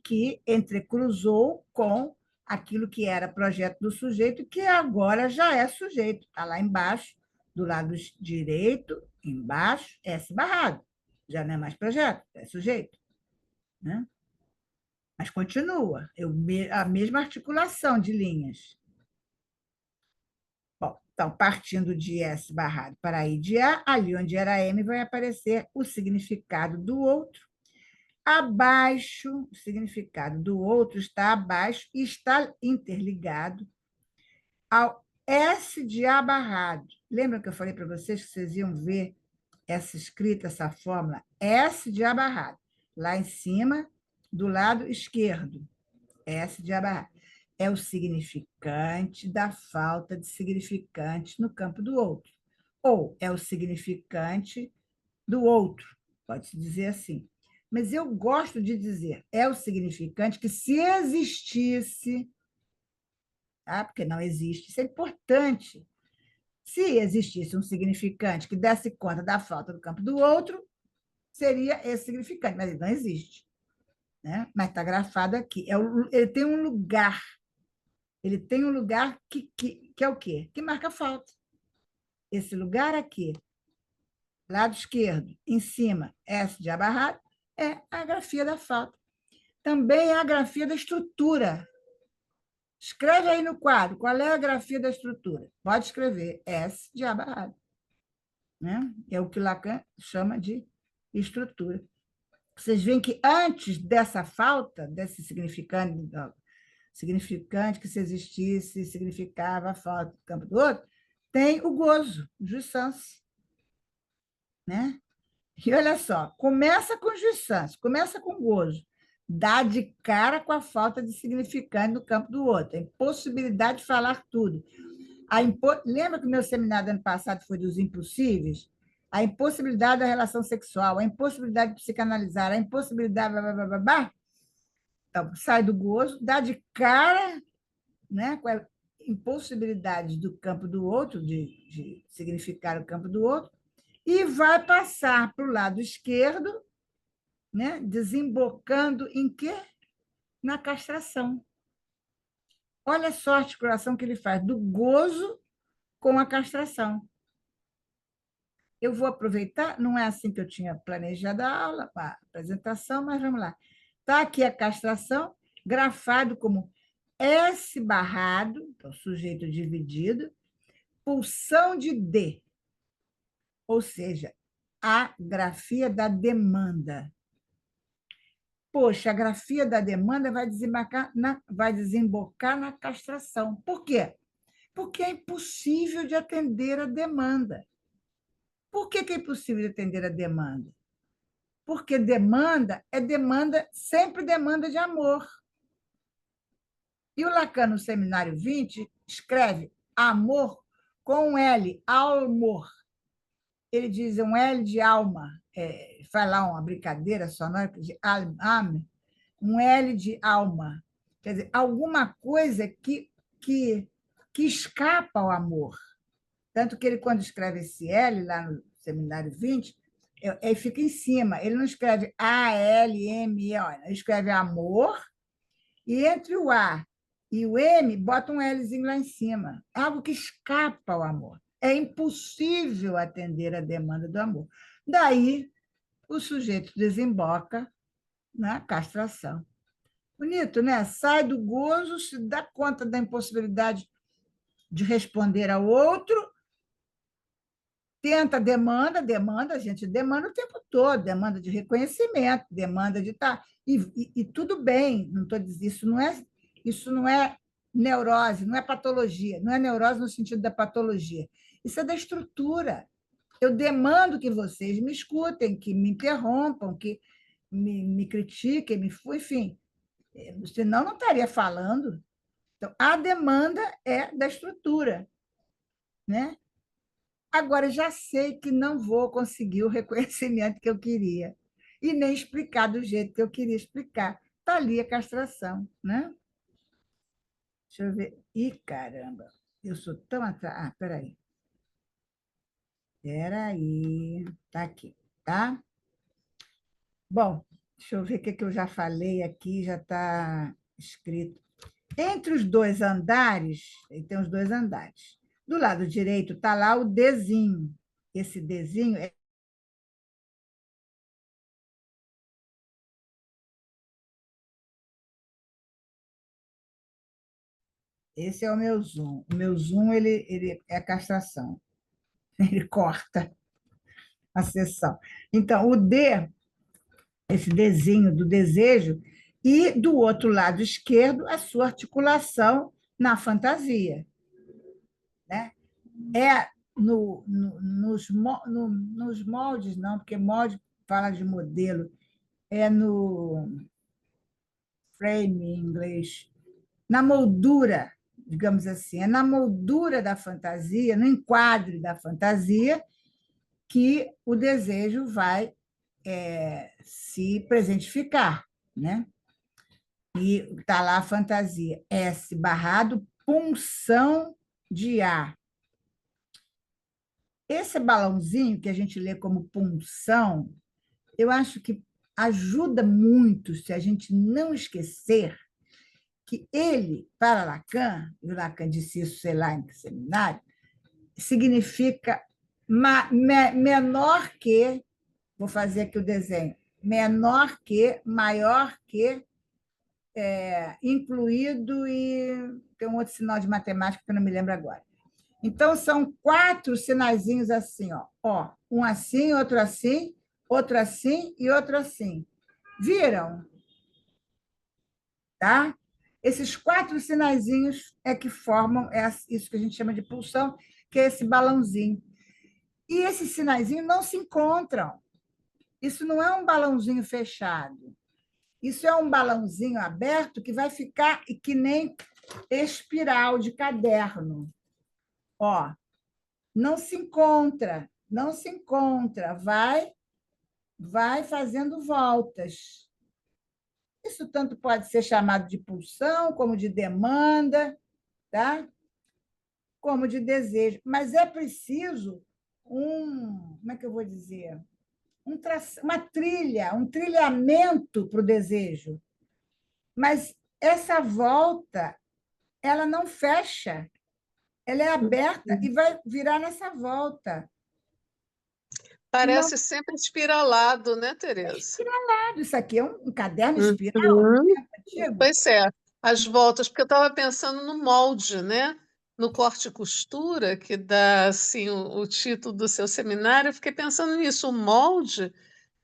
que entrecruzou com aquilo que era projeto do sujeito, que agora já é sujeito. Está lá embaixo, do lado direito, embaixo, S barrado. Já não é mais projeto, é sujeito. Né? Mas continua, a mesma articulação de linhas. Bom, então, partindo de S barrado para I de A, ali onde era M vai aparecer o significado do outro. Abaixo, o significado do outro está abaixo e está interligado ao S de A barrado. Lembra que eu falei para vocês que vocês iam ver essa escrita, essa fórmula? S de A barrado. Lá em cima, do lado esquerdo. S de A barrado. É o significante da falta de significante no campo do outro. Ou é o significante do outro, pode-se dizer assim. Mas eu gosto de dizer, é o significante que, se existisse, tá? Porque não existe, isso é importante. Se existisse um significante que desse conta da falta do campo do outro, seria esse significante, mas ele não existe. Né? Mas está grafado aqui. Ele tem um lugar. Ele tem um lugar que é o quê? Que marca a falta. Esse lugar aqui, lado esquerdo, em cima, S de abarrado, é a grafia da falta. Também é a grafia da estrutura. Escreve aí no quadro qual é a grafia da estrutura. Pode escrever S de abarrado. Né? É o que Lacan chama de estrutura. Vocês veem que antes dessa falta, desse significante que, se existisse, significava a falta do campo do outro, tem o gozo, jouissance. Né? E olha só, começa com jouissance, começa com gozo, dá de cara com a falta de significante no campo do outro, a impossibilidade de falar tudo. Lembra que o meu seminário do ano passado foi dos impossíveis? A impossibilidade da relação sexual, a impossibilidade de psicanalizar, a impossibilidade... Blá, blá, blá, blá, blá. Então, sai do gozo, dá de cara, né, com a impossibilidade do campo do outro, de significar o campo do outro, e vai passar para o lado esquerdo, né, desembocando em quê? Na castração. Olha só a articulação que ele faz do gozo com a castração. Eu vou aproveitar, não é assim que eu tinha planejado a aula, a apresentação, mas vamos lá. Está aqui a castração, grafado como S barrado, então, sujeito dividido, pulsão de D, ou seja, a grafia da demanda. Poxa, a grafia da demanda vai desembocar na castração. Por quê? Porque é impossível de atender a demanda. Por que é impossível de atender a demanda? Porque demanda é demanda, sempre demanda de amor. E o Lacan, no Seminário 20, escreve amor com um L, amor. Ele diz um L de alma, faz lá uma brincadeira sonora de alma, um L de alma. Quer dizer, alguma coisa que escapa ao amor. Tanto que ele, quando escreve esse L, lá no Seminário 20, ele fica em cima. Ele não escreve A-L-M-E, ele escreve amor, e entre o A e o M, bota um Lzinho lá em cima. Algo que escapa ao amor. É impossível atender a demanda do amor. Daí, o sujeito desemboca na castração. Bonito, né? Sai do gozo, se dá conta da impossibilidade de responder ao outro, tenta demanda, a gente demanda o tempo todo, demanda de reconhecimento, demanda de estar. E tudo bem, não estou dizendo, isso não é neurose, não é patologia, não é neurose no sentido da patologia. Isso é da estrutura. Eu demando que vocês me escutem, que me interrompam, que me critiquem, enfim. Senão, não estaria falando. Então, a demanda é da estrutura, né? Agora, já sei que não vou conseguir o reconhecimento que eu queria e nem explicar do jeito que eu queria explicar. Está ali a castração, né? Deixa eu ver. Ih, caramba, eu sou tão atrás. Ah, peraí. Peraí. Está aqui, tá? Bom, deixa eu ver o que eu já falei aqui, já está escrito. Entre os dois andares, tem os dois andares. Do lado direito está lá o Dzinho. Esse Dzinho é esse é o meu zoom. O meu zoom ele é a castração. Ele corta a sessão. Então, o D, esse Dzinho do desejo, e do outro lado esquerdo, a sua articulação na fantasia. Né? É nos moldes, não, porque molde fala de modelo, é no frame em inglês, na moldura, digamos assim, é na moldura da fantasia, no enquadre da fantasia, que o desejo vai se presentificar. Né? E está lá a fantasia, S barrado, punção de A. Esse balãozinho que a gente lê como punção, eu acho que ajuda muito se a gente não esquecer que ele, para Lacan, e o Lacan disse isso, sei lá, em que seminário, significa menor que, vou fazer aqui o desenho, menor que, maior que, incluído e tem um outro sinal de matemática que eu não me lembro agora. Então, são 4 sinaizinhos assim, ó, um assim, outro assim e outro assim. Viram? Tá? Esses 4 sinaizinhos é que formam isso que a gente chama de pulsão, que é esse balãozinho. E esses sinaizinhos não se encontram. Isso não é um balãozinho fechado. Isso é um balãozinho aberto que vai ficar que nem espiral de caderno. Ó, não se encontra, não se encontra, vai fazendo voltas. Isso tanto pode ser chamado de pulsão, como de demanda, tá? Como de desejo. Mas é preciso como é que eu vou dizer? Uma trilha, um trilhamento para o desejo. Mas essa volta, ela não fecha, ela é aberta e vai virar nessa volta. E não Parece sempre espiralado, né, é Tereza? espiralado. Isso aqui é um caderno espiral, Uhum. antigo. Pois é, as voltas, porque eu estava pensando no molde, né? No corte e costura, que dá assim o título do seu seminário, eu fiquei pensando nisso. O molde,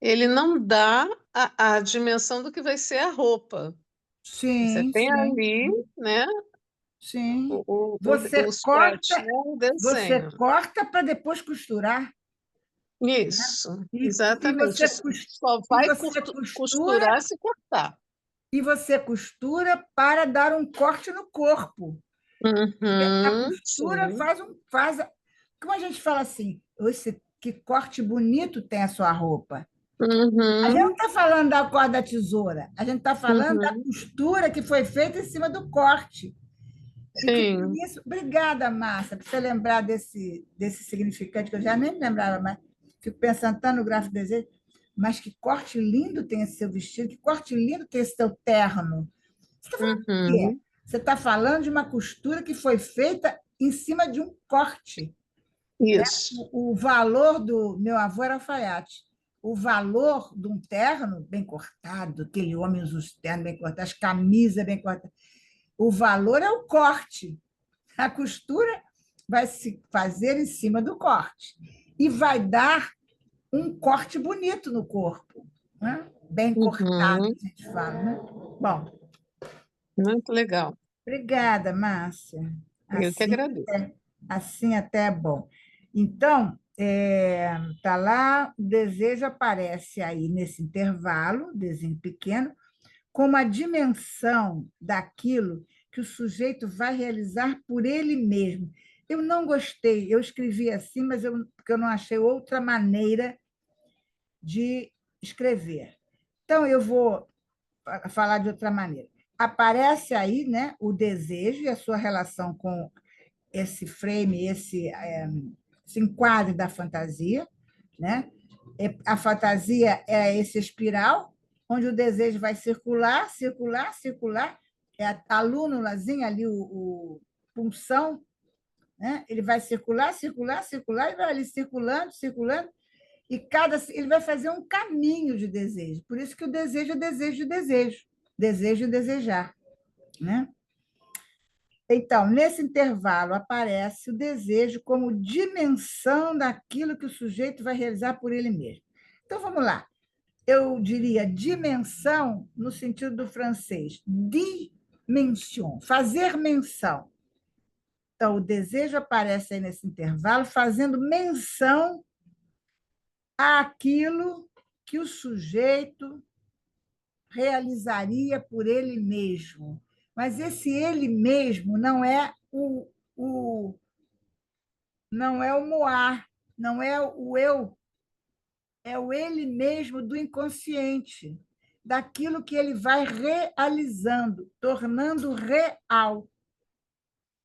ele não dá a dimensão do que vai ser a roupa. Você Sim, tem sim, ali, né, sim. o sketch, né, o Você desenho. corta para depois costurar, né? Isso, E exatamente. você, Só e vai você costura costurar se cortar. e você costura para dar um corte no corpo. A Uhum, costura sim. como a gente fala assim, que corte bonito tem a sua roupa. A gente não Uhum, está falando da corda da tesoura, a gente está falando da uhum, costura que foi feita em cima do corte. E que por sim. isso, obrigada, Márcia, por você lembrar desse significante, que eu já nem me lembrava mais. Fico pensando tanto no gráfico desejo, mas que corte lindo tem esse seu vestido, que corte lindo tem esse teu terno. Você está falando do quê? Uhum, Você está falando de uma costura que foi feita em cima de um corte. isso. O valor do meu avô era alfaiate. O valor de um terno bem cortado, aquele homem usa os ternos bem cortados, as camisas bem cortadas. O valor é o corte. A costura vai se fazer em cima do corte e vai dar um corte bonito no corpo, né? Bem cortado, Uhum, a gente fala. Né? Bom, muito legal. obrigada, Márcia. Eu que Assim, agradeço. assim até é bom. Então, tá lá, o desejo aparece aí nesse intervalo, desenho pequeno, como a dimensão daquilo que o sujeito vai realizar por ele mesmo. Eu não gostei, eu escrevi assim, porque eu não achei outra maneira de escrever. Então, eu vou falar de outra maneira. Aparece aí, né, o desejo e a sua relação com esse frame, esse enquadre da fantasia, né? A fantasia é esse espiral, onde o desejo vai circular, circular, circular. É a lúnulazinha ali, o punção, né? Ele vai circular, circular, circular, e vai ali circulando, circulando, e ele vai fazer um caminho de desejo. Por isso que o desejo é desejo de desejo, desejo de desejar, né? Então, nesse intervalo, aparece o desejo como dimensão daquilo que o sujeito vai realizar por ele mesmo. Então, vamos lá. Eu diria dimensão no sentido do francês, dimension, fazer menção. Então, o desejo aparece aí nesse intervalo, fazendo menção àquilo que o sujeito realizaria por ele mesmo. Mas esse ele mesmo não é o moar, não é o eu, é o ele mesmo do inconsciente, daquilo que ele vai realizando, tornando real,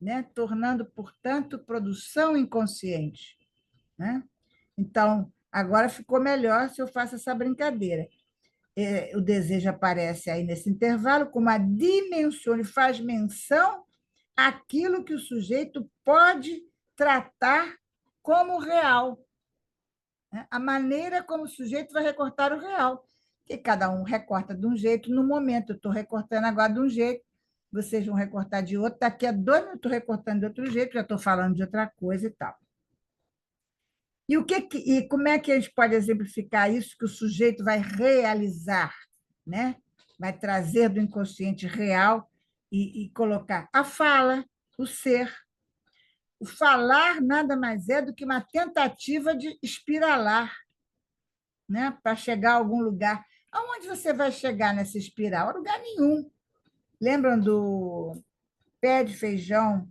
né? Tornando, portanto, produção inconsciente. Né? Então, agora ficou melhor se eu faço essa brincadeira. O desejo aparece aí nesse intervalo como a dimensão, ele faz menção àquilo que o sujeito pode tratar como real, né? A maneira como o sujeito vai recortar o real, que cada um recorta de um jeito no momento. Eu estou recortando agora de um jeito, vocês vão recortar de outro, daqui a 2 minutos recortando de outro jeito, já estou falando de outra coisa e tal. E como é que a gente pode exemplificar isso que o sujeito vai realizar, né? Vai trazer do inconsciente real e colocar a fala, o ser. O falar nada mais é do que uma tentativa de espiralar, né? Para chegar a algum lugar. Aonde você vai chegar nessa espiral? A lugar nenhum. Lembram do pé de feijão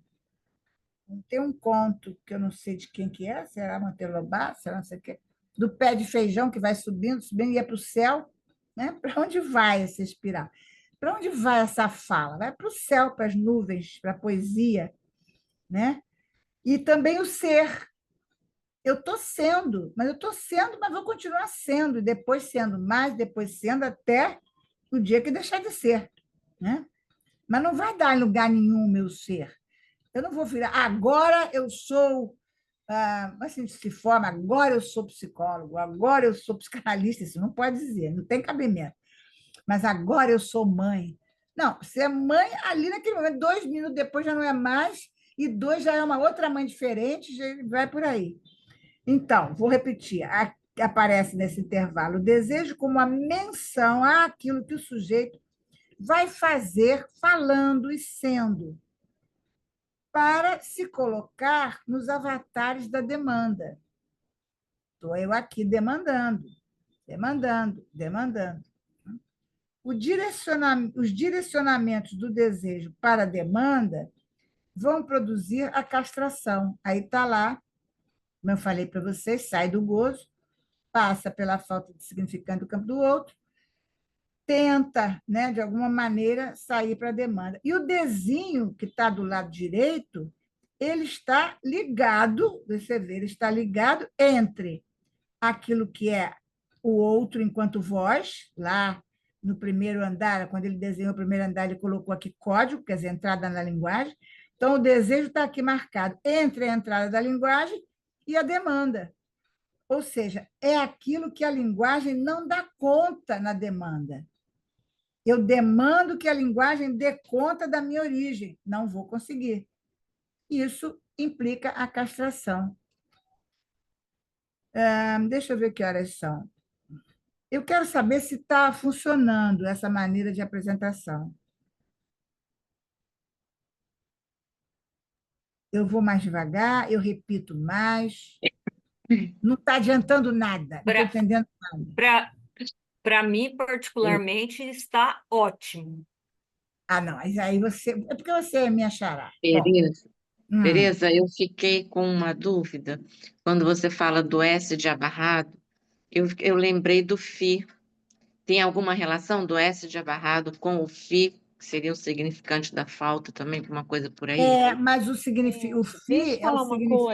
tem um conto que eu não sei de quem que é, será Monteiro Lobato, será não sei o quê, do pé de feijão que vai subindo, subindo e ia para o céu, né? Para onde vai essa espiral? Para onde vai essa fala? Vai para o céu, para as nuvens, para a poesia, né? E também o ser. Eu estou sendo, mas vou continuar sendo, e depois sendo mais, depois sendo até o dia que deixar de ser, né? Mas não vai dar em lugar nenhum o meu ser. Eu não vou virar, agora eu sou, assim se forma, agora eu sou psicólogo, agora eu sou psicanalista, isso não pode dizer, não tem cabimento. Mas agora eu sou mãe. Não, você é mãe ali naquele momento, 2 minutos depois já não é mais, e 2 já é uma outra mãe diferente, já vai por aí. Então, vou repetir, aparece nesse intervalo o desejo como uma menção àquilo que o sujeito vai fazer falando e sendo, para se colocar nos avatares da demanda. Estou eu aqui demandando, demandando, demandando. Os direcionamentos do desejo para a demanda vão produzir a castração. Aí está lá, como eu falei para vocês, sai do gozo, passa pela falta de significado do campo do outro, tenta, né, de alguma maneira, sair para a demanda. E o desenho que está do lado direito, ele está ligado, você vê, ele está ligado entre aquilo que é o outro enquanto voz, lá no primeiro andar, quando ele desenhou o primeiro andar, ele colocou aqui código, quer dizer, entrada na linguagem. Então, o desejo está aqui marcado entre a entrada da linguagem e a demanda. Ou seja, é aquilo que a linguagem não dá conta na demanda. Eu demando que a linguagem dê conta da minha origem. Não vou conseguir. Isso implica a castração. Deixa eu ver que horas são. Eu quero saber se está funcionando essa maneira de apresentação. Eu vou mais devagar, eu repito mais. Não está adiantando nada, não estou entendendo nada. Para mim, particularmente, está ótimo. Não, mas aí você. É porque você é minha xará. Bom, Tereza, eu fiquei com uma dúvida. Quando você fala do S de abarrado, eu lembrei do FI. Tem alguma relação do S de abarrado com o FI, que seria o significante da falta também, alguma coisa por aí? Mas o significado. O Gente, deixa FI eu é o falar uma significado.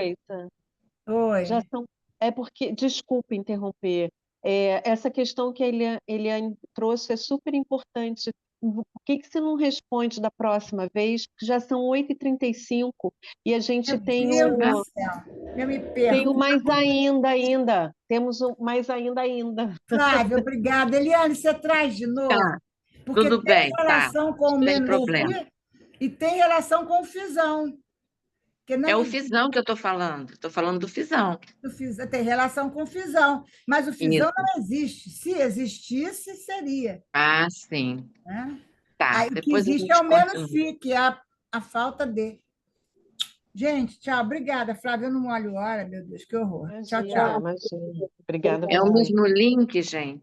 coisa. Já Oi. são. É porque, desculpe interromper, essa questão que a Eliane trouxe é super importante. Por que você não responde da próxima vez? Já são 8h35 e a gente Meu tem Deus do o, céu, eu me tem o perco. mais ainda. Temos o mais ainda. Flávia, obrigada. Eliane, você traz de novo? Tá, Porque tudo tem bem, tá. relação com o Sem menos problema. FI e tem relação com o fisão. Que não É o fisão que eu estou falando do fisão. tem relação com fisão, mas o fisão Isso. não existe. Se existisse, seria. Ah, sim. Né? Tá, Aí o que depois a existe é gente o menos continua. FI, que é a falta de. Gente, tchau. Obrigada, Flávia. Eu não olho hora, meu Deus, que horror. Tchau, tchau. Imagina. Obrigada a É o você. mesmo link, gente?